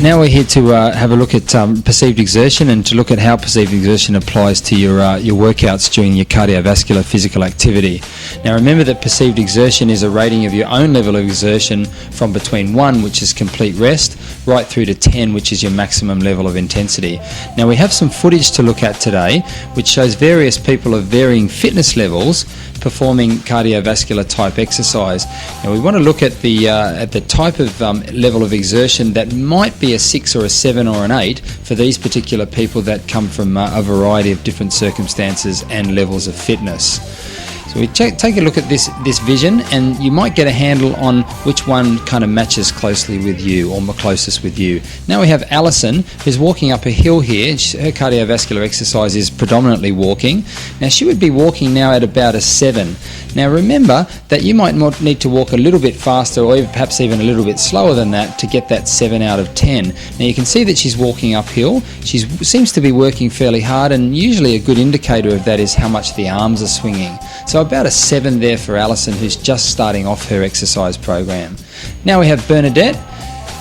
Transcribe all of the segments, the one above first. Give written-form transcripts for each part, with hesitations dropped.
Now we're here to have a look at perceived exertion and to look at how perceived exertion applies to your workouts during your cardiovascular physical activity. Now remember that perceived exertion is a rating of your own level of exertion from between 1, which is complete rest, right through to 10, which is your maximum level of intensity. Now we have some footage to look at today which shows various people of varying fitness levels performing cardiovascular type exercise. Now we want to look at the type of level of exertion that might be a 6 or a 7 or an 8 for these particular people that come from a variety of different circumstances and levels of fitness. So we take a look at this vision, and you might get a handle on which one kind of matches closely with you or closest with you. Now we have Alison, who's walking up a hill here. Her cardiovascular exercise is predominantly walking. Now she would be walking now at about a 7. Now remember that you might need to walk a little bit faster or perhaps even a little bit slower than that to get that 7 out of 10. Now you can see that she's walking uphill. She seems to be working fairly hard, and usually a good indicator of that is how much the arms are swinging. So about a 7 there for Alison, who's just starting off her exercise program. Now we have Bernadette.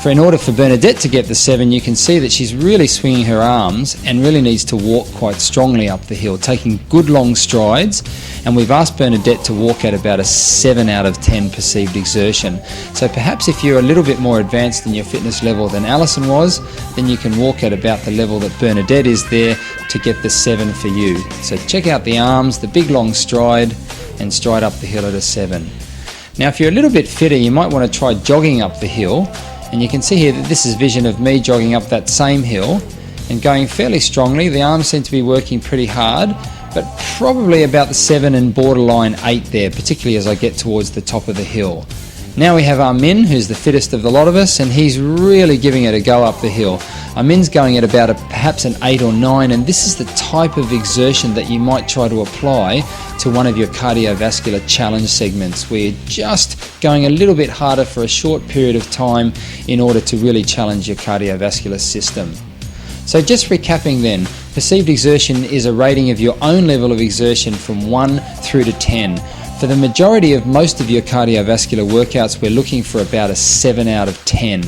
In order for Bernadette to get the 7, you can see that she's really swinging her arms and really needs to walk quite strongly up the hill, taking good long strides. And we've asked Bernadette to walk at about a 7 out of 10 perceived exertion. So perhaps if you're a little bit more advanced in your fitness level than Alison was, then you can walk at about the level that Bernadette is there to get the 7 for you. So check out the arms, the big long stride, and stride up the hill at a 7. Now if you're a little bit fitter, you might want to try jogging up the hill. And you can see here that this is vision of me jogging up that same hill and going fairly strongly. The arms seem to be working pretty hard, but probably about the 7 and borderline 8 there, particularly as I get towards the top of the hill. Now we have Armin, who's the fittest of the lot of us, and he's really giving it a go up the hill. Armin's going at about perhaps an 8 or 9, and this is the type of exertion that you might try to apply to one of your cardiovascular challenge segments, where you're just going a little bit harder for a short period of time in order to really challenge your cardiovascular system. So just recapping then, perceived exertion is a rating of your own level of exertion from 1 through to 10. For the majority of most of your cardiovascular workouts, we're looking for about a 7 out of 10.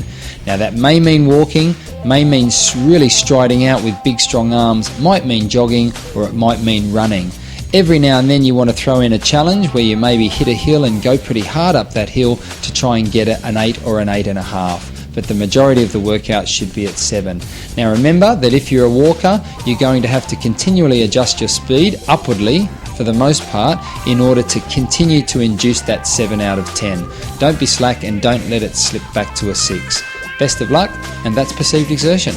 Now that may mean walking, may mean really striding out with big strong arms, might mean jogging, or it might mean running. Every now and then you want to throw in a challenge where you maybe hit a hill and go pretty hard up that hill to try and get an 8 or an 8.5. But the majority of the workout should be at 7. Now remember that if you're a walker, you're going to have to continually adjust your speed upwardly for the most part in order to continue to induce that 7 out of 10. Don't be slack and don't let it slip back to a 6. Best of luck, and that's perceived exertion.